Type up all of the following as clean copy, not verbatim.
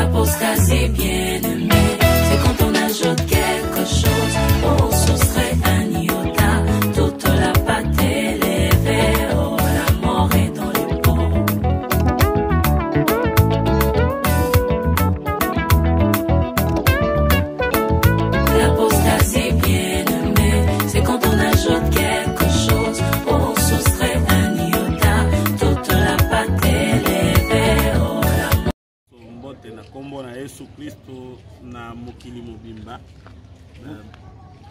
L'apostasie bien-aimée, c'est quand on ajoute quelque chose, on soustrait un iota, toute la pâte élevée, oh la mort est dans les pots. L'apostasie bien-aimée, c'est quand on ajoute quelque chose, on soustrait un iota, toute la pâte élevée, oh la mort. Mbote na kombo na Yesu Kristo na mokili mobimba.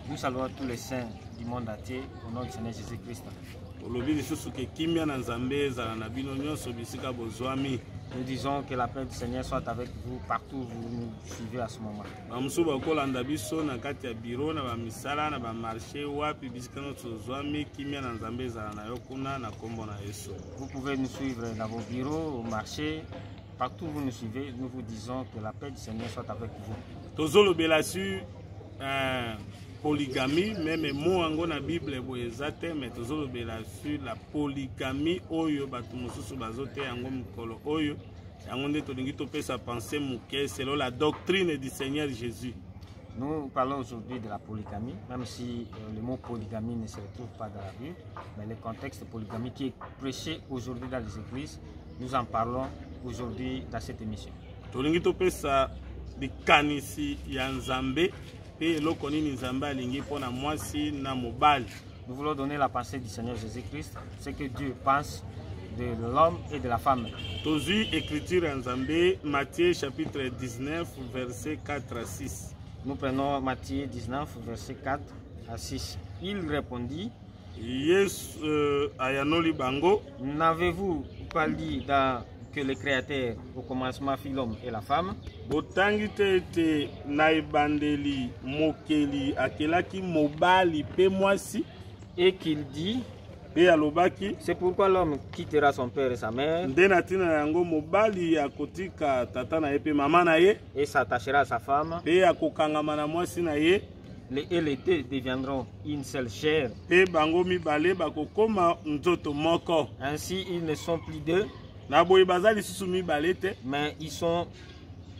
Nous saluons tous les saints du monde entier au nom du Seigneur Jésus-Christ. Olobi lisusu ke kimia na Nzambe ezala na bino nyonso bisika bozwami. Nous disons que la paix du Seigneur soit avec vous partout où vous nous suivez à ce moment. Bamusu bakolanda biso na kati ya biro na bamisala na bamarché wapi bisika nyonso ozwami kimia na Nzambe ezala na yo kuna na kombo na Yesu. Vous pouvez nous suivre dans vos bureaux, au marché, partout où vous nous suivez. Nous vous disons que la paix du Seigneur soit avec vous. Tozolobela sur polygamie, même mot ango na Bible boyezate, mais tozolobela sur la polygamie oyo batu mosusu bazote yango mukolo oyo yango nde tolingi topesa penser muke selon la doctrine du Seigneur Jésus. Nous parlons aujourd'hui de la polygamie, même si le mot polygamie ne se retrouve pas dans la Bible, mais le contexte de polygamie qui est prêché aujourd'hui dans les églises, nous en parlons aujourd'hui dans cette émission. Tolingi topesa likanisi ya Nzambe pe eloko nini Nzambe alingi pona mwasi na mobali. Nous voulons donner la pensée du Seigneur Jésus-Christ, ce que Dieu pense de l'homme et de la femme. Tozui écriture en Nzambe, Matthieu chapitre 19 verset 4 à 6. Nous prenons Matthieu 19 verset 4 à 6. Il répondit: Yes ayanoli bango. N'avez-vous pas lu dans que le Créateur au commencement fit l'homme et la femme? Botangi te na ebandeli mokeli akelaki mobali pe mwasi. Et qu'il dit: pe alobaki, c'est pourquoi l'homme quittera son père et sa mère, nde na tina yango mobali akotika tata na ye pe mama na ye, et s'attachera à sa femme, pe akokangama na mwasi na ye, et les deux deviendront une seule chair. pe bango mibale bakokoma nzoto moko. Ainsi ils ne sont plus deux, na boye bazali susu mibale te, mais ils sont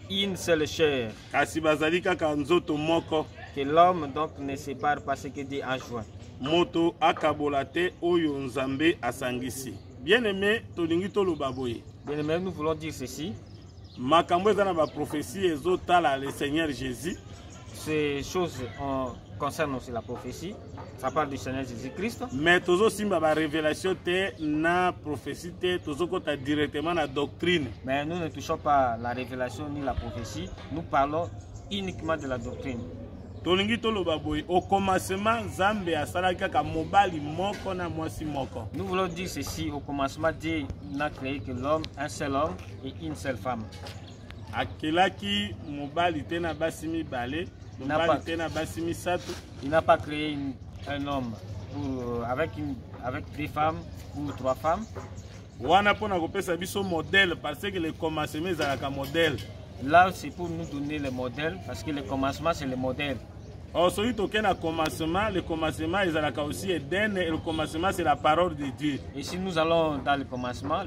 une seule chair. kasi bazali kaka nzoto moko. Que l'homme donc ne sépare pas ce que Dieu a joint. Moto akabola te oyo Nzambe asangisi. Bien aimé, tolingi toloba boye. Bien aimé, nous voulons dire ceci. Makambo eza na ba prophétie ezotala le Seigneur Jésus. Ces choses concernent aussi la prophétie. Ça parle du Seigneur Jésus-Christ. Mais tozo simba ba révélation te na prophétie te, tozo kota directement na doctrine. Mais nous ne touchons pas la révélation ni la prophétie. Nous parlons uniquement de la doctrine. Tolingi toloba boye, au commencement Nzambe asalaki kaka mobali moko na mwasi moko. Nous voulons dire ceci: au commencement Dieu n'a créé que l'homme, un seul homme et une seule femme. Akelaki mobali te na basi mibale, mobali te na basi misato. Il n'a pas créé un homme avec deux femmes ou trois femmes. Wana pona kopesa biso modèle parce que le commencement ezalaka modèle. Là c'est pour nous donner le modèle parce que le commencement c'est le modèle. Oh, celui qui a le commencement ezalaka aussi Éden, et le commencement c'est la parole de Dieu. Et si nous allons dans le commencement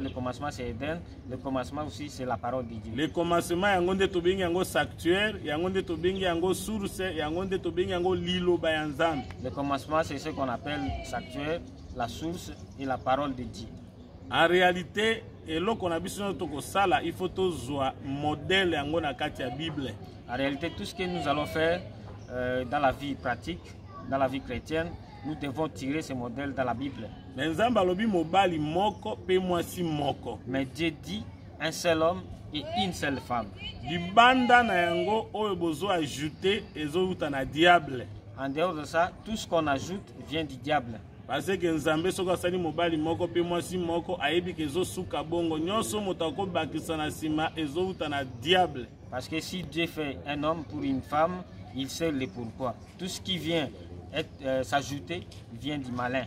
c'est Éden, le commencement aussi c'est la parole de Dieu. Le commencement yango nde tobengi yango sanctuaire, yango nde tobengi yango source, yango nde tobengi yango liloba ya Nzambe. Le commencement c'est ce qu'on appelle sanctuaire, la source et la parole de Dieu. En réalité, eloko na biso na toko sala, il faut tozwa modèle yango na kati ya Bible. En réalité, tout ce que nous allons faire dans la vie pratique, dans la vie chrétienne, nous devons tirer ce modèle dans la Bible. Mais Nzambe alobi mobali moko pe mwasi moko. Mais Dieu dit un seul homme et une seule femme. Libanda na yango oyo bozo ajouter ezouta na diable. En dehors de ça, tout ce qu'on ajoute vient du diable. Parce que Nzambe soko asali mobali moko pe mwasi moko ayebi ke ezosuka bongo nyonso moto akobakisa na sima ezouta na diable. Parce que si Dieu fait un homme pour une femme, il sait le pourquoi. Tout ce qui vient s'ajouter vient du malin.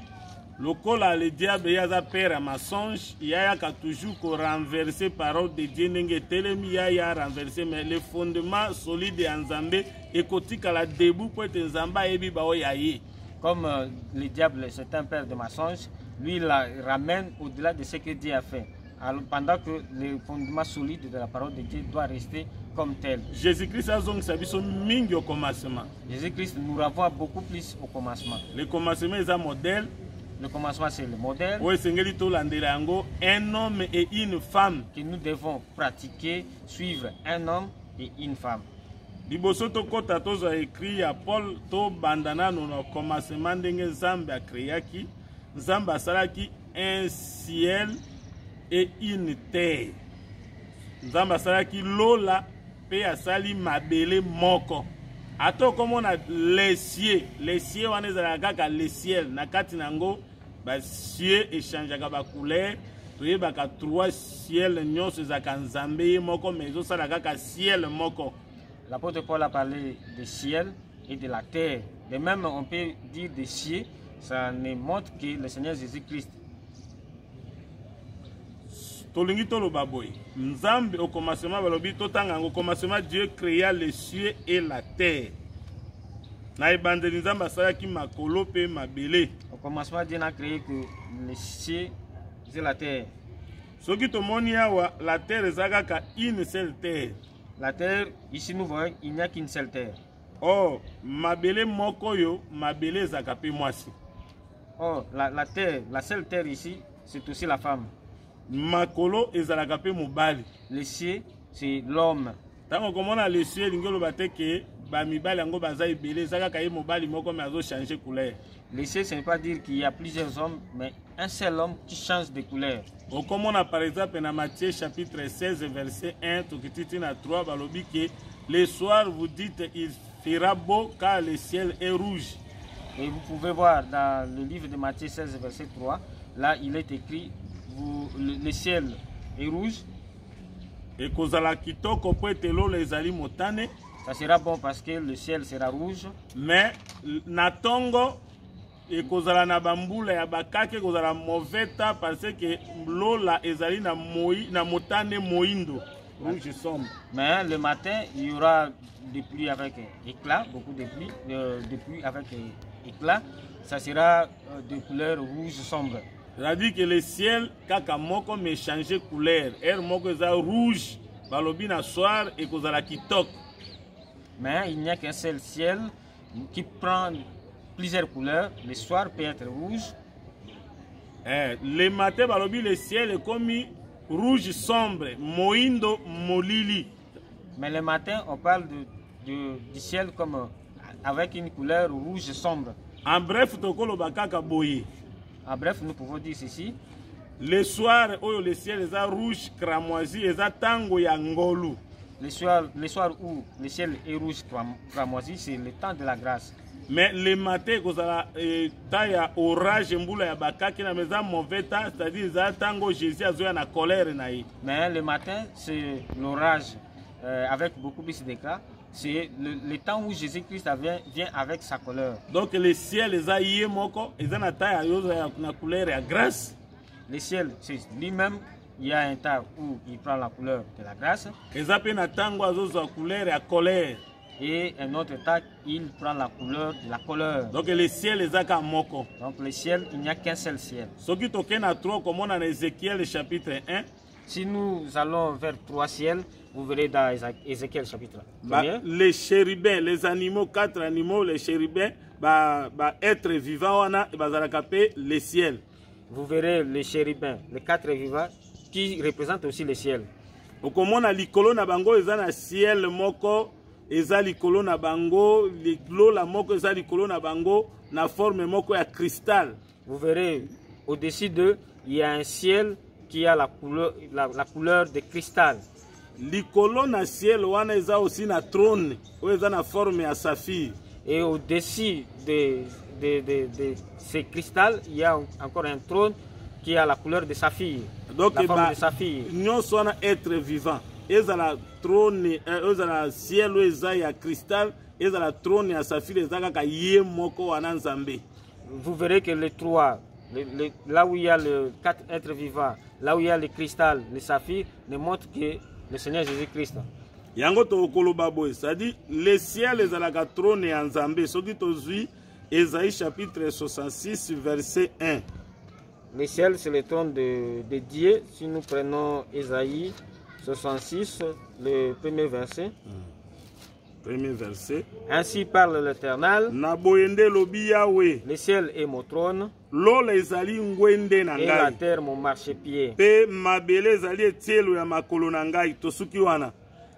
Lokola le diable yaza père mensonge, yaka toujours ko renverser parole de Dieu ndenge telemi ya renverser, mais le fondement solide ya Nzambe ekotika la debout pour être Nzamba ebi bao yaye. Comme le diable c'est un père de mensonge, lui il la ramène au-delà de ce que Dieu a fait. pendant que le fondement solide de la parole de Dieu doit rester comme tel. Jésus-Christ a zongi sabiso mingi au commencement. Jésus-Christ nous renvoie beaucoup plus au commencement. Le commencement est un modèle. Le commencement, c'est le modèle un homme et une femme que nous devons pratiquer, suivre un homme et une femme. Liboso tokota toza écrit ya Paul to bandana no commencement ndenge Nzambe a créaki, Nzambe asalaki un ciel et une terre. Nzambe asalaki lola pe asali mabele moko. Ato comme on a les cieux wana ezalaka kaka les ciel na kati nango ba cieux échangeaka ba couleur toyebaka trois ciel nyonso ezaka Nzambe moko mais ezosala kaka ciel moko. L'apôtre Paul a parlé du ciel et de la terre. De même, on peut dire des cieux, ça ne montre que le Seigneur Jésus-Christ. Tolingi toloba boy. Nzambe au commencement balobi totanga au commencement Dieu créa les cieux et la terre. Na ebandeli Nzambe asalaki makolo pe mabele. Au commencement Dieu n'a créé que les cieux et la terre. Soki tomoni awa la terre ezaka une seule terre. La terre, ici nous voyons, il n'y a qu'une seule terre. Oh, mabele moko yo, mabele zakape mwasi. Oh, la terre, la seule terre ici, c'est aussi la femme. Makolo ezalakape mobali. Le ciel, c'est l'homme. Tango komona le ciel ngelo bateke ba mibali yango baza ebele zaka kaye mobali moko mais azo changer couleur. Le ciel, ce n'est pas dire qu'il y a plusieurs hommes, mais un seul homme qui change de couleur. Comme on a par exemple dans Matthieu chapitre 16 verset 1 tokititi na 3 balobi que le soir vous dites il fera beau car le ciel est rouge. Et vous pouvez voir dans le livre de Matthieu 16 verset 3, là il est écrit le ciel est rouge. Et kozala kitoko po etelo ezali motane. Ça sera bon parce que le ciel sera rouge. Mais na tongo et kozala na bambula ya bakake kozala moveta parce que lola ezali na moi na motane moindo rouge sombre. Mais le matin il y aura des pluies avec éclat, beaucoup de pluie avec éclat. Ça sera de couleur rouge sombre. C'est-à-dire que le ciel kaka moko mais changer couleur. Er moko eza rouge balobi na soir et kozala kitok. Mais il n'y a qu'un seul ciel qui prend plusieurs couleurs. Le soir peut être rouge. Le matin, le ciel est comme rouge sombre, moindo molili. Mais le matin, on parle du ciel comme avec une couleur rouge sombre. En bref, nous pouvons dire ceci. Le soir, le ciel est rouge cramoisi, est tango ya ngolu. Le soir où le ciel est rouge cramoisi, c'est le temps de la grâce. Mais le matin, il y a orage, c'est-à-dire tango Jésus a na colère. Mais le matin, c'est l'orage avec beaucoup plus d'éclat. C'est le temps où Jésus-Christ vient avec sa colère. Donc le ciel est na couleur ya grâce. Le ciel, c'est lui-même. Il y a un temps où il prend la couleur de la grâce. Et un autre temps, il prend la couleur de la colère. Donc le ciel est à moko. Donc le ciel, il n'y a qu'un seul ciel. Comme on a Ézéchiel chapitre 1. Si nous allons vers 3 ciels, vous verrez dans Ézéchiel chapitre 1. Les chérubins, les animaux, 4 animaux, les chérubins, être vivants, les ciels. Vous verrez les chérubins, les 4 vivants, qui représentent aussi le ciel. Comme on a l'icolo na bango, ils ont un ciel moko. Eza likolo na bango, la moko eza likolo na bango, na forme moko ya cristal. Vous verrez, au-dessus d'eux, il y a un ciel qui a la couleur de cristal. Likolo na ciel wana eza aussi na trône, eza na forme ya saphir. Et au-dessus de ces cristals, il y a encore un trône qui a la couleur de saphir. Donc, la forme de saphir. Nous sommes être vivants. Ils ont la trône, ils ont la ciel, ils ont la cristal, ils ont la trône et la saphir, ils ont la yemoko ananzambe. Vous verrez que les trois, là où il y a les 4 êtres vivants, là où il y a le cristal, le saphir, ne montrent que le Seigneur Jésus-Christ. Yango to okoloba boy, c'est-à-dire le ciel ils ont la trône et anzambe. Ce qui tozui Ésaïe chapitre 66 verset 1. Le ciel, c'est le trône de Dieu. Si nous prenons Ésaïe 66, le premier verset. Premier verset. Ainsi parle l'Éternel. Le ciel est mon trône. Et la terre mon marchepied.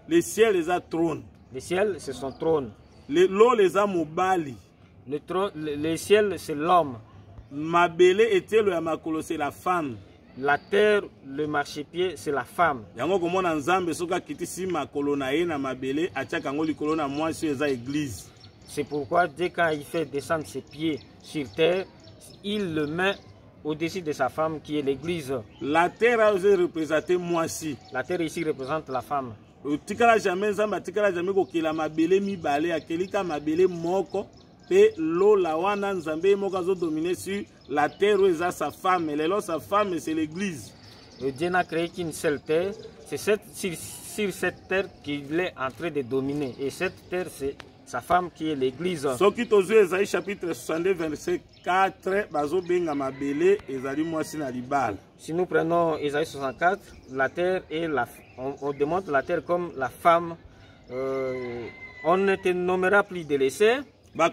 Le ciel est un trône. Le ciel, c'est son trône. Le ciel, c'est l'homme. C'est la femme. La terre, le marchepied, c'est la femme. C'est pourquoi dès quand il fait descendre ses pieds sur terre, il le met au-dessus de sa femme qui est l'église. La terre a aussi représenté moi aussi. La terre ici représente la femme. Tikala jamais zamba tikala jamais kokela mabele mibale akelika mabele moko pe lo la wana nzambe moko zo dominer sur la terre où est sa femme et là sa femme c'est l'église. Dieu n'a créé qu'une seule terre, c'est sur cette terre qu'il est en train de dominer et cette terre c'est sa femme qui est l'église. Soki tozu Esaïe chapitre 62 verset 4 bazo benga mabele ezali mwasi na libala. Si nous prenons Esaïe 64, la terre et on démontre la terre comme la femme. On ne te nommera plus délaissé. On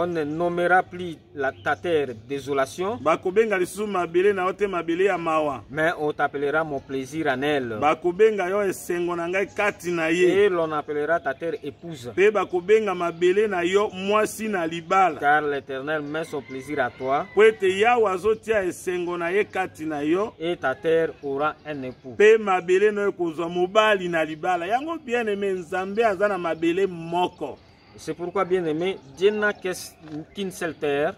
ne nommera plus ta terre désolation. Mais on t'appellera mon plaisir en elle. Et l'on appellera ta terre épouse. Car l'Éternel met son plaisir à toi. Et ta terre aura un époux. C'est pourquoi, bien aimé, Dieu n'a qu'une seule terre.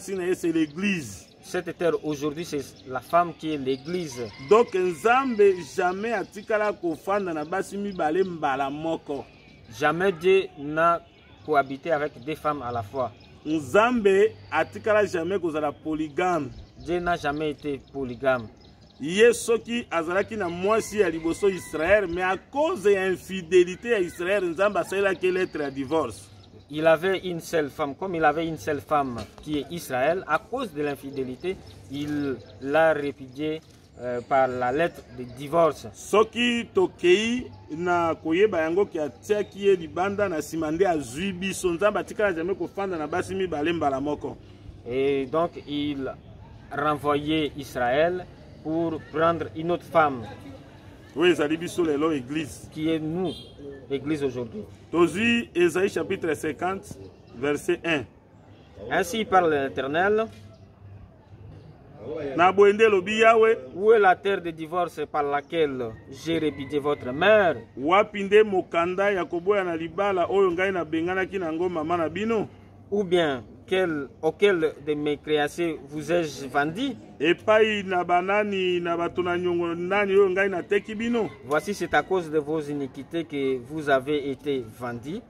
C'est l'église. Cette terre aujourd'hui, c'est la femme qui est l'église. Donc, Nzambe jamais atikala kofanda na basi mibale mbala moko. Jamais Dieu n'a cohabité avec deux femmes à la fois. Nzambe atikala jamais kozala polygame. Dieu n'a jamais été polygame. Yesoki azalaki na mwasi ya liboso Israël, mais à cause de l'infidélité à Israël, Nzambe asala que lettre à divorce. Il avait une seule femme, comme il avait une seule femme qui est Israël, à cause de l'infidélité, il l'a répudiée par la lettre de divorce. Soki tokei na koyeba yango ki atiaki ye libanda na simande azwi biso Nzambe atikala jamais kofanda na basi mibale mbala moko. Et donc il renvoyait Israël pour prendre une autre femme. Oui, église. Qui est nous, l'église aujourd'hui. Tozi, Ésaïe chapitre 50, verset 1. Ainsi parle l'Éternel. Où est la terre de divorce par laquelle j'ai répudié votre mère? Ou bien auquel de mes créations vous ai-je vendu? Voici, c'est à cause de vos iniquités que vous avez été vendus.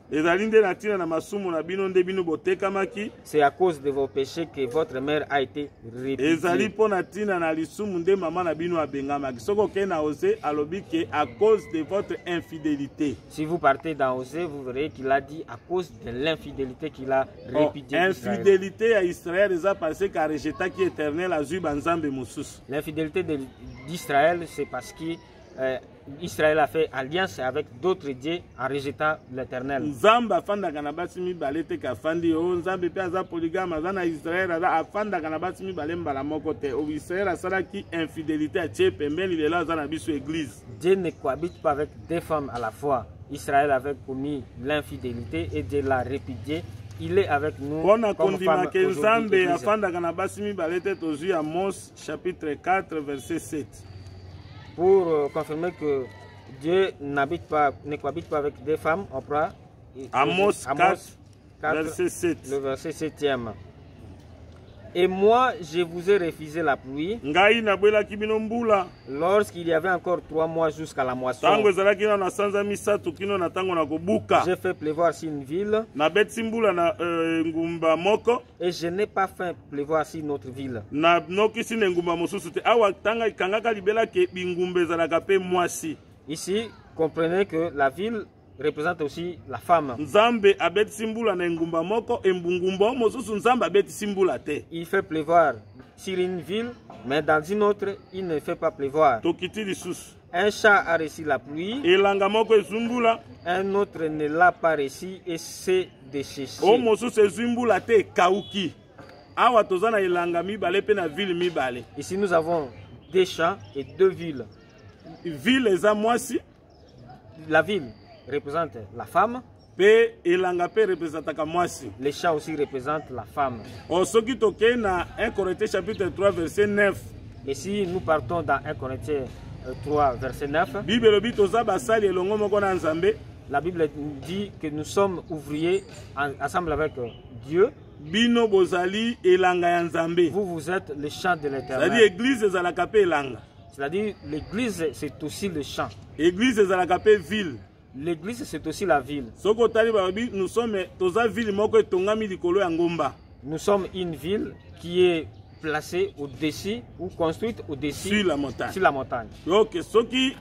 C'est à cause de vos péchés que votre mère a été répudiée. À cause de votre infidélité. Si vous partez dans Osée, vous verrez qu'il a dit à cause de l'infidélité qu'il a répudiée. Infidélité à Israël, ça parce qu'à rejeter qui éternel a l'infidélité d'Israël, c'est parce qu'Israël a fait alliance avec d'autres dieux en rejetant l'Éternel. Dieu ne cohabite pas avec deux femmes à la fois. Israël avait commis l'infidélité et Dieu l'a répudié. Il est avec nous comme femme aujourd'hui. Amos chapitre 4 verset 7. Pour confirmer que Dieu ne cohabite pas avec des femmes, on prend Amos 4 verset 7. Le verset 7e. Et moi, je vous ai refusé la pluie lorsqu'il y avait encore 3 mois jusqu'à la moisson. J'ai fait pleuvoir sur une ville et je n'ai pas fait pleuvoir sur une autre ville. Ici, comprenez que la ville représente aussi la femme. Nzambe abetisi mbula na engumba moko, embungumba mosusu nzambe abetisi mbula te. Il fait pleuvoir sur une ville, mais dans une autre, il ne fait pas pleuvoir. Tokiti lisusu. Un chat a reçu la pluie, Elanga moko ezumbula, un autre ne l'a pas reçu et s'est desséché. o mosusu ezumbula te ekauki. Awa tozana elanga mibale pe na ville mibale. Ici, nous avons deux champs et deux villes. Ville eza mwasi, La ville représente la femme, pe elanga pe representaka mwasi. les champs aussi représentent la femme. O soki tokei na 1 Corinthiens chapitre 3 verset 9. Et si nous partons dans 1 Corinthiens 3, verset 9, Bible elobi toza basali elongo moko na Nzambe. la Bible dit que nous sommes ouvriers ensemble avec Dieu. Bino bozali elanga ya Nzambe. Vous êtes le champ de C'est-à-dire l'Éternel. église ezalaka pe elanga. C'est-à-dire l'église, c'est aussi le champ. Église ezalaka pe ville. L'église, c'est aussi la ville. Soko tali babi nous sommes toza ville moko etongami likolo ya ngomba. Nous sommes une ville qui est placée au-dessus ou construite au-dessus Sur la montagne. sur la montagne. Ok, soki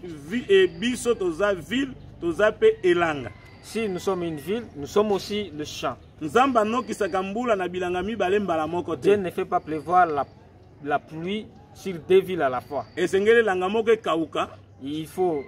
biso toza ville, toza pe elanga. Si nous sommes une ville, nous sommes aussi le champ. Nzambe anokisaka mbula na bilanga mibale mbala moko Dieu te. ne fait pas pleuvoir la pluie sur deux villes à la fois. Esengeli elanga moko ekauka, Il faut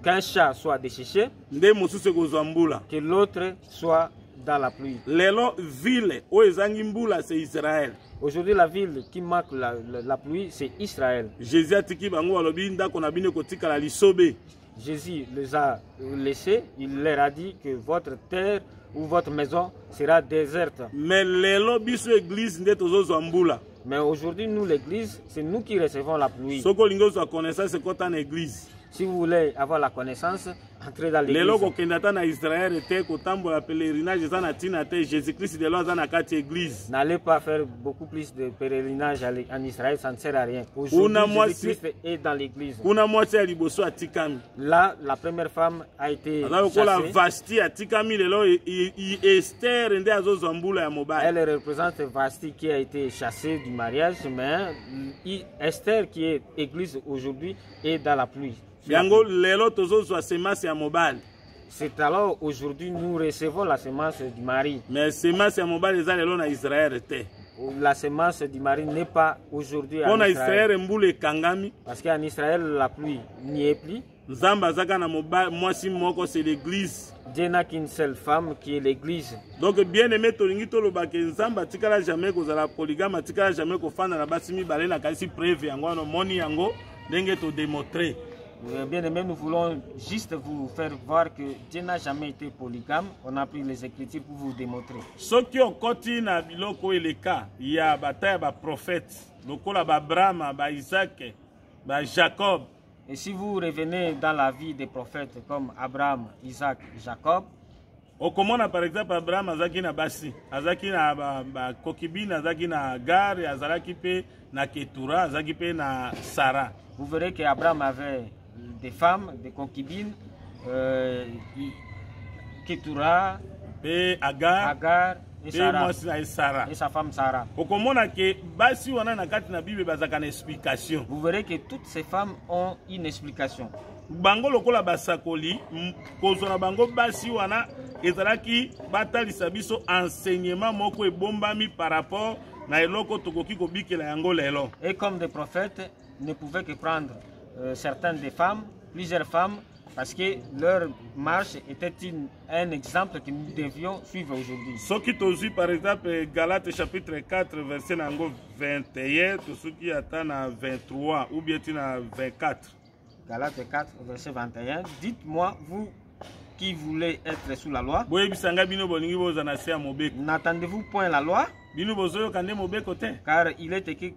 qu'un chat soit desséché, nde mosusu ekozwa mbula. que l'autre soit dans la pluie. Lelo ville oyo ezangi mbula c'est Israël. Aujourd'hui, la ville qui marque la pluie, c'est Israël. Jésus atiki bango alobi ndako na bino kotikala lisobe. Jésus les a laissés, il leur a dit que votre terre ou votre maison sera déserte. Mais lelo biso église nde tozozwa mbula. Mais aujourd'hui, nous, l'église, c'est nous qui recevons la pluie. Soko olingi ozwa connaissance ekota na église. Si vous voulez avoir la connaissance, entrez dans l'église. Lelo kokenda ta na Israël te kotambola pèlerinage eza na tina te. Jésus-Christ lelo aza na kati église. N'allez pas faire beaucoup plus de pèlerinage en Israël, ça ne sert à rien. Aujourd'hui, Jésus-Christ est dans l'église. Kuna mwasi ya liboso atikami. Là, la première femme a été Aza lokola chassée. Vashti atikami lelo Esther nde azozwa mbula ya mobali. Elle représente Vashti qui a été chassée du mariage, mais Esther qui est église aujourd'hui est dans la pluie. Yango lelo tozozwa semence ya mobali. C'est alors aujourd'hui nous recevons la semence du mari. Mais semence ya mobali eza lelo na Israël te. La semence du mari n'est pas aujourd'hui en Pona Israël. Israël mbula ekangami. Parce qu'en Israël, la pluie n'y est plus. Nzambe azaka na mobali mwasi moko c'est l'église. Dieu n'a qu'une seule femme qui est l'église. Donc bien aimé tolingi toloba ke Nzambe atikala jamais kozala polygame, atikala jamais kofanda na basi mibale na kasi preuve yango wana moni yango ndenge to démontrer. Bien aimé, nous voulons juste vous faire voir que Dieu n'a jamais été polygame. On a pris les Écritures pour vous démontrer. Soki okoti na biloko eleka ya bataya ba prophète, lokola ba Abraham, ba Isaac, ba Jacob. Et si vous revenez dans la vie des prophètes comme Abraham, Isaac, Jacob, Okomona par exemple Abraham azaki na basi, azaki na ba kokibine, azaki na Agar, azalaki pe na Ketura, azaki pe na Sarah. vous verrez qu'Abraham avait des femmes, des concubines, Ketura, Pe Agar, Agar et pe Sarah, mwasi na Sarah. et sa femme Sarah. Okomona ke basi wana na kati na Bible bazaka na explication. Vous verrez que toutes ces femmes ont une explication. Bango lokola basakoli kozwa na bango basi wana ezalaki batalisa biso enseignement moko ebombami par rapport na eloko tokoki kobikela yango lelo. Et comme des prophètes ne pouvaient que prendre certaines des femmes, plusieurs femmes, parce que leur marche était un exemple que nous devions suivre aujourd'hui. Soki tozwi par exemple Galates chapitre 4 verset nango 21 tosuki ata na 23 ou bien na 24. Galates 4, verset 21. Dites-moi, vous qui voulez être sous la loi, Boyebisanga bino bolingi boza na se ya mobeko. n'attendez-vous point la loi, Bino bozoyoka nde mobeko te. car il est écrit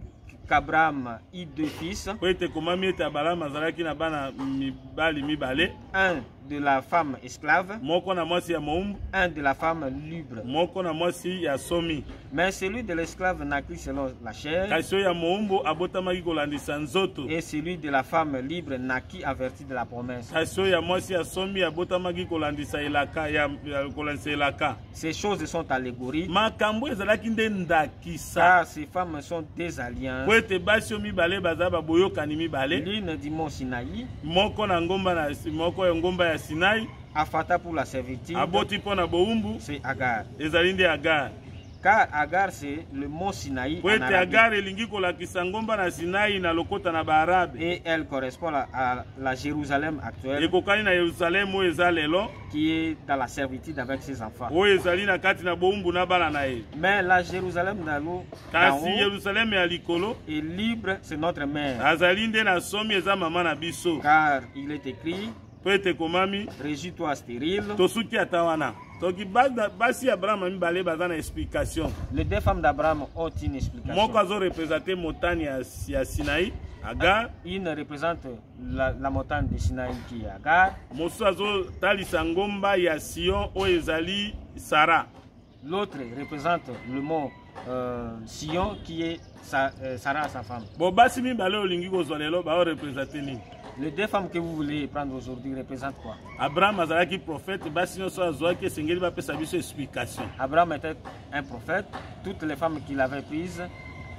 qu'Abraham eut deux fils, Po ete komami ete Abraham azalaki na bana mibali mibale, un de la femme esclave, moko na mwasi ya moumbu, un de la femme libre. moko na mwasi ya somi. Mais celui de l'esclave naquit selon la chair, Kasi oyo ya moumbu abotamaki kolandisa nzoto. et celui de la femme libre naquit averti de la promesse. Kasi oyo ya mwasi ya somi abotamaki kolandisa elaka ya kolandisa elaka. Ces choses sont allégories, Makambo ezalaki nde ndakisa. car ces femmes sont des alliances. Po ete basi oyo mibale baza baboyokani mibale, L'une du mont Sinaï, moko na ngomba ya ya Sinai. Afata pour la servitude, Aboti pona boumbu. c'est Agar. Ezali nde Agar. Car Agar, c'est le mot Sinaï Po en ete arabe. Agar elingi kolakisa ngomba na Sinai na lokota na baarabe. Et elle correspond à la Jérusalem actuelle, Ekokani na Yerusalem oyo eza lelo. qui est dans la servitude avec ses enfants. Oyo ezali na kati na boumbu na bana na ye. Mais la Jérusalem d'en Kasi haut Yerusalem ya likolo. est libre, c'est notre mère. Azali nde na somi eza mama na biso. Car il est écrit, Po ete komami. régis-toi stérile. Tosuki ata wana. Toki basi Abraham mibale baza na explication. Les deux femmes d'Abraham ont une explication. Moko azo représenter montagne ya Sinaï, Agar. Une représente la montagne de Sinaï qui est Agar. Mosusu azo talisa ngomba ya Sion oyo ezali Sarah. L'autre représente le mot Sion qui est Sarah, sa femme. Bo basi mibale olingi kozwa lelo bao représenter nini? Les deux femmes que vous voulez prendre aujourd'hui représentent quoi? Abraham azalaki prophète, basi nyonso azwaki esengeli bapesa biso explication. Abraham était un prophète. Toutes les femmes qu'il avait prises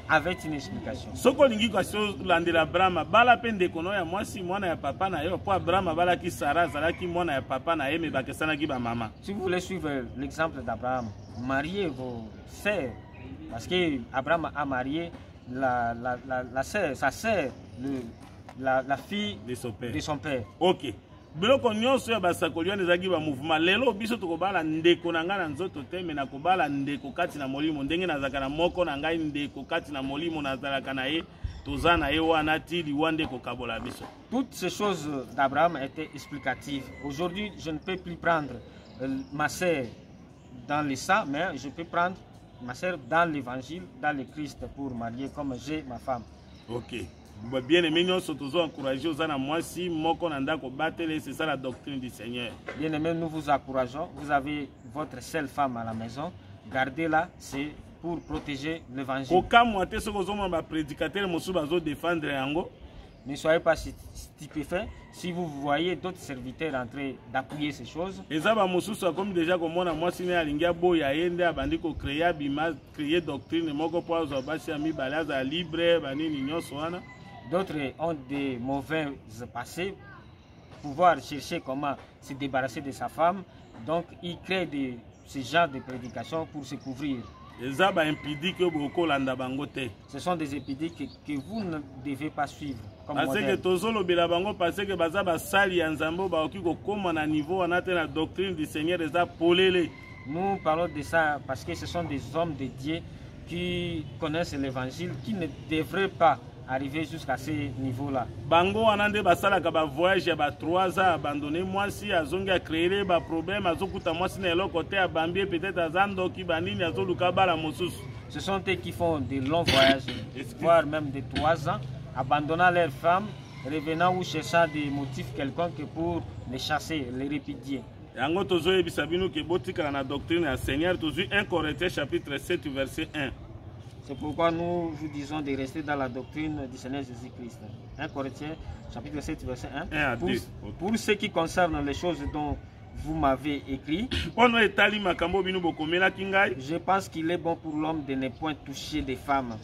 avaient une explication. Soko olingi kasi olandela Abraham bala mpe ndeko no ya mwasi mwana ya papa na ye po Abraham abalaki Sarah azalaki mwana ya papa na ye me bakesanaki bamama. Si vous voulez suivre l'exemple d'Abraham, mariez vos sœurs. Parce que Abraham a marié la sœur, sa sœur, la fille De son père. de son père. Ok. Biloko nyonso ya basakoli wana ezalaki ba mouvement. Lelo biso tokobala ndeko na ngai na nzoto te me nakobala ndeko kati na molimo. Ndenge nazalaka na moko na ngai ndeko kati na molimo nazalaka na ye. Toza na ye wana ti liwa ndeko kabola biso. Toutes ces choses d'Abraham étaient explicatives. Aujourd'hui, je ne peux plus prendre ma sœur dans le sang, mais je peux prendre ma sœur dans l'évangile, dans le Christ pour marier comme j'ai ma femme. Ok. Bien aimé, nous sommes encouragés aux mwasi moko na ndako batele, c'est ça la doctrine du Seigneur. Bien aimé, nous vous encourageons. Vous avez votre seule femme à la maison. Gardez-la, c'est pour protéger l'évangile. Kokamwa te soko zoma ba prédicateur mosu bazo défendre yango. Ne soyez pas stupéfaits si vous voyez d'autres serviteurs en train d'appuyer ces choses. Ezaba mosusu comme déjà komona mwasi ne alingia boya yende abandi ko créer bima créer doctrine moko po azo basi ami balaza libre banini nyonso wana. D'autres ont des mauvais passés, pouvoir chercher comment se débarrasser de sa femme. Donc, ils créent ce genre de prédications pour se couvrir. Ce sont des épidiques que vous ne devez pas suivre. Comme modèle. Nous parlons de ça parce que ce sont des hommes de Dieu qui connaissent l'évangile, qui ne devraient pas arriver jusqu'à ce niveau-là. Bango anande basalaka ba voyage ya ba 3 ans abandonné mwasi azongi a créer ba problème azokuta mwasi na eloko te abambie peut-être azando ki banini azoluka bala mosusu. Ce sont eux qui font de longs voyages, voire même de 3 ans, abandonnant leurs femmes, revenant ou cherchant des motifs quelconques pour les chasser, les répudier. Yango tozoyebisa bino ke botikala na doctrine ya Seigneur tozui 1 Corinthiens chapitre 7 verset 1. C'est pourquoi nous vous disons de rester dans la doctrine du Seigneur Jésus-Christ. 1 Corinthiens chapitre 7 verset 1. Pour ce qui concerne les choses dont vous m'avez écrit, je pense qu'il est bon pour l'homme de ne point toucher des femmes.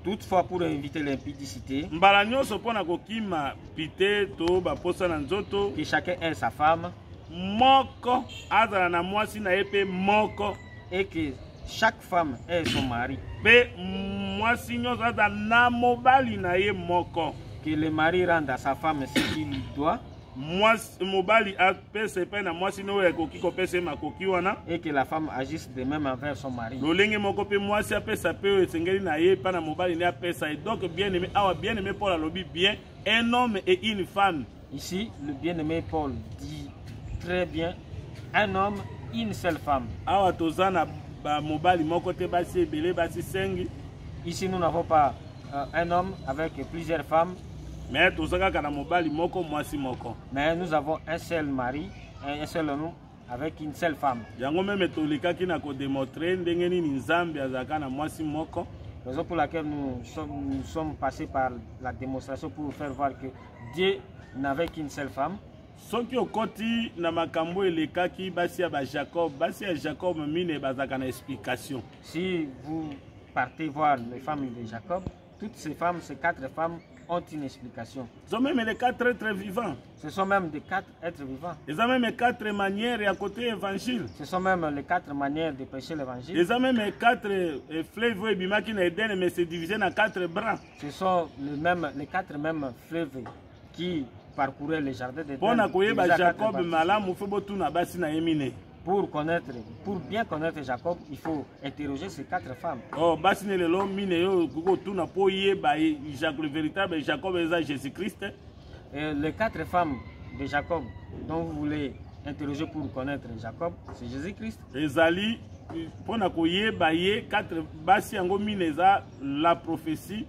Toutefois, pour éviter l'impudicité, que chacun ait sa femme, moko azala na mwasi na yepe moko et que chaque femme ait son mari. Pe mwasi nyonso azala na mobali na ye moko. Que le mari rende à sa femme ce qu'il lui doit. Mwasi mobali apese pe na mwasi no ekoki kopesa makoki wana. Et que la femme agisse de même envers son mari. Lolenge moko pe mwasi apesa pe esengeli na ye pa na mobali ne apesa. Et donc bien aimé awa bien aimé Paul alobi bien un homme et une femme. Ici le bien-aimé Paul dit très bien, un homme, une seule femme. Ici, nous n'avons pas un homme avec plusieurs femmes, mais nous avons un seul mari, un seul homme avec une seule femme. Raison pour laquelle nous sommes passés par la démonstration pour faire voir que Dieu n'avait qu'une seule femme. Soki okoti na makambo elekaki basi ya Jacob mine bazaka na explication. Si vous partez voir les femmes de Jacob, toutes ces femmes, ces 4 femmes, ont une explication. Ils ont même les 4 êtres vivants. Ce sont même des 4 êtres vivants. Ils ont même 4 manières à côté évangile. Ce sont même les 4 manières de prêcher l'évangile. Ils ont même 4 fleuves qui n'aident, mais c'est divisé en 4 bras. Ce sont les 4 mêmes fleuves qui parcouraient les jardins d'Éden. Pour bien connaître Jacob, il faut interroger ces 4 femmes. Oh, le véritable Jacob est Jésus-Christ. Les 4 femmes de Jacob dont vous voulez interroger pour connaître Jacob, c'est Jésus-Christ. La prophétie,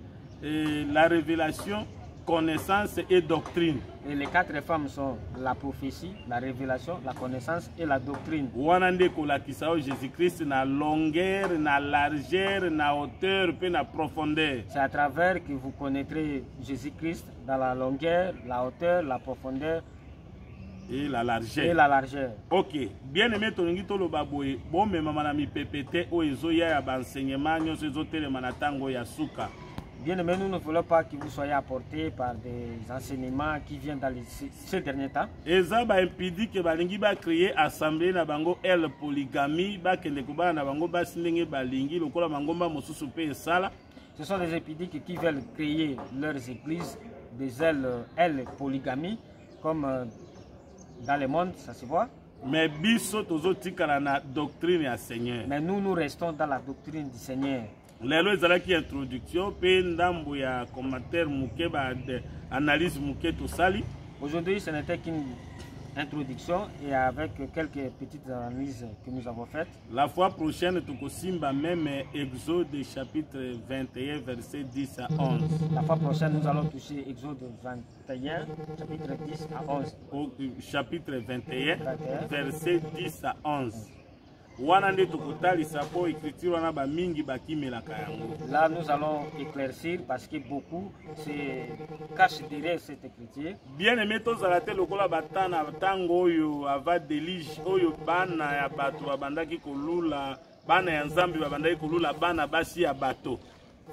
la révélation, connaissance et doctrine. Et les 4 femmes sont la prophétie, la révélation, la connaissance et la doctrine. Jésus-Christ na longueur, na largeur, na hauteur et na profondeur. C'est à travers que vous connaîtrez Jésus-Christ dans la longueur, la hauteur, la profondeur et la largeur. Et la largeur. Ok. Bien aimé tolingi tolo baboye. Bon mais mama mi PPT o ezoya ya enseignement nyoso ezotele manatango ya suka. Bien aimé, nous ne voulons pas que vous soyez apportés par des enseignements qui viennent dans ces derniers temps. Eza ba impidi que balingi ba créer assemblée na bango el polygamie ba kende kuba na bango ba sindenge balingi lokola mangomba mosusu pe esala. Ce sont des épidiques qui veulent créer leurs églises des ailes polygamie comme dans le monde, ça se voit. Mais biso tozo tikala na doctrine ya Seigneur. Mais nous restons dans la doctrine du Seigneur. Lelo ezalaki introduction pe ndambo ya commentaire muke ba analyse muke to sali. Aujourd'hui, ce n'était qu'une introduction et avec quelques petites analyses que nous avons faites. La fois prochaine, tukosimba même Exode chapitre 21 verset 10 à 11. La fois prochaine, nous allons toucher Exode 21 chapitre 10 à 11. Au chapitre 21 verset 10 à 11. Là, nous allons éclaircir parce que beaucoup se cachent derrière cette écriture. Bien aimé, tous à la télé, le batana tango yo ava delige oyo bana ya bato babandaki kolula bana ya nzambi babandaki kolula bana basi ya bato.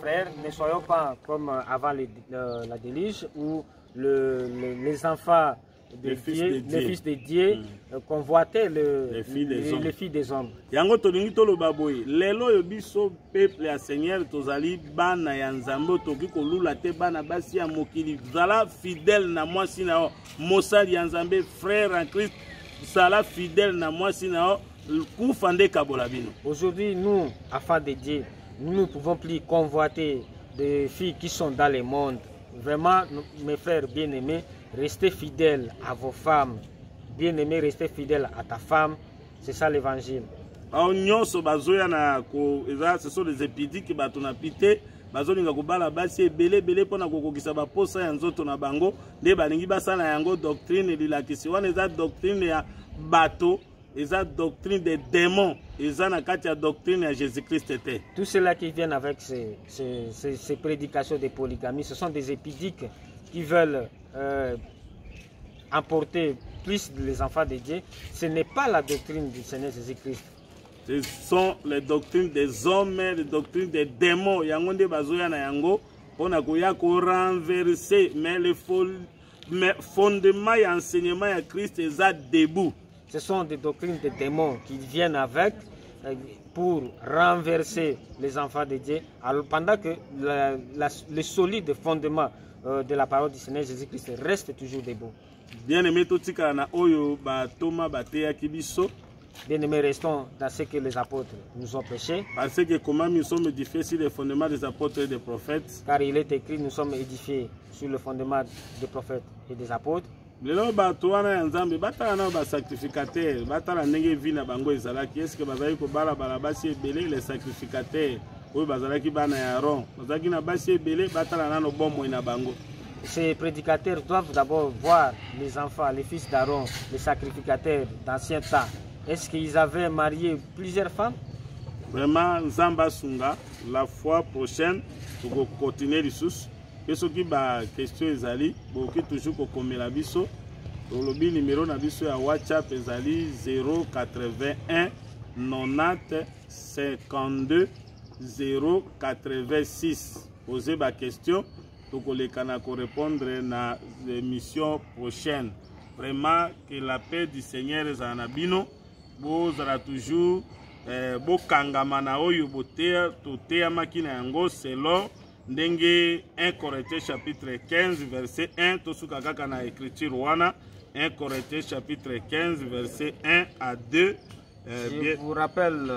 Frères, ne soyons pas comme avant la déluge où les enfants les fils de Dieu convoitaient les filles des hommes. Yango tolingi tolo baboye lelo yo biso peuple ya Seigneur tozali bana ya nzambe toki kolula te bana basi ya mokili zala fidèle na mwasi na mosali ya nzambe frère en Christ zala fidèle na mwasi na kufa nde kabola bino. Aujourd'hui nous enfants de Dieu nous ne pouvons plus convoiter des filles qui sont dans le monde. Vraiment mes frères bien-aimés, restez fidèles à vos femmes. Bien-aimé, restez fidèles à ta femme. C'est ça l'évangile. Ce sont des épidiques qui sont pité. Bazolinga kubala basi ebele bele pona kokokisa ba posa ya nzoto na bango nde balingi basala yango doctrine lilakisi wana eza doctrine ya bato eza doctrine des démons eza na kati ya doctrine ya Jésus-Christ était. Tous ceux-là qui viennent avec ces prédications de polygamie, ce sont des épidiques qui veulent emporter plus les enfants de Dieu. Ce n'est pas la doctrine du Seigneur Jésus-Christ. Ce sont les doctrines des hommes, les doctrines des démons. Yango nde bazoya na yango pona koya ko renverser mais le fondement et enseignement ya Christ eza debout. Ce sont des doctrines des démons qui viennent avec pour renverser les enfants de Dieu, alors pendant que le solide fondement de la parole du Seigneur Jésus-Christ reste toujours debout. Bien-aimé, totika na oyo ba Thomas bateya kibiso. Bien-aimés, restons dans ce que les apôtres nous ont prêché. Parce que comment nous sommes édifiés sur les fondements des apôtres et des prophètes. Car il est écrit, nous sommes édifiés sur le fondement des prophètes et des apôtres. Lelo bato wana ya nzambe batala na ba sacrificateur batala ndenge vi na bango ezalaki est-ce que bazali ko bala basi ebele les sacrificateurs oyo bazalaki bana ya Aaron bazalaki na basi ebele batala nano bomoi na bango. Ces prédicateurs doivent d'abord voir les enfants, les fils d'Aaron, les sacrificateurs d'ancien temps. Est-ce qu'ils avaient marié plusieurs femmes? Vraiment, Nzamba Sunga, la fois prochaine, pour continuer les sous. Et ce qui ba question ezali, beaucoup toujours comme la biso. Le numéro na biso ya WhatsApp ezali 081 90 52 086. poser ba question tokoleka na ko répondre na émission prochaine. Vraiment que la paix du Seigneur ezala na bino, bozala toujours bokangama na oyo boteya toteyamaki na yango selon ndenge 1 Corinthiens chapitre 15 verset 1 tosuka kaka na écriture wana 1 Corinthiens chapitre 15 verset 1 à 2. Je vous rappelle,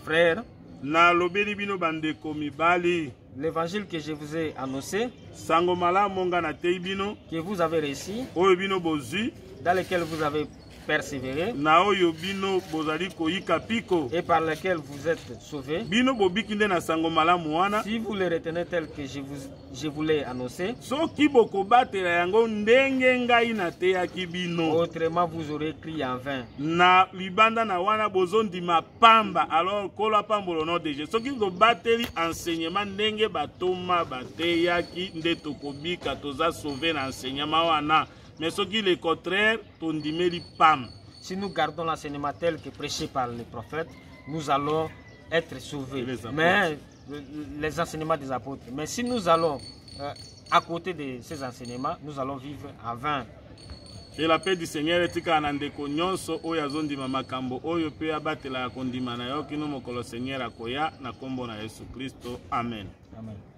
frères, na lobeli bino bandeko mibali, l'évangile que je vous ai annoncé, sango malamu nga na tei bino que vous avez reçu, oyo bino bozwi, dans lequel vous avez persévéré, na oyo bino bozali koyika piko, et par lequel vous êtes sauvés. bino bobiki nde na sango malamu wana. Si vous le retenez tel que je vous l'ai annoncé, Soki bokobatela yango ndenge ngai nateyaki bino, autrement vous aurez crié en vain. na libanda na wana bozondima pamba. Alors kola pambolo no de Jésus. Soki bobateli enseignement ndenge batoma bateyaki nde tokobika toza sauvé na enseignement wana. Mais soki le contraire tondimeli pam. Si nous gardons l'enseignement tel que prêché par les prophètes, nous allons être sauvés. Mais les enseignements des apôtres. Mais si nous allons à côté de ces enseignements, nous allons vivre en vain. Et la paix du Seigneur etika na ndeko nyonso oyo azondima makambo oyo pe abatela ya kondima na yo kino mokolo Seigneur akoya na kombo na Yesu Kristo. Amen. Amen.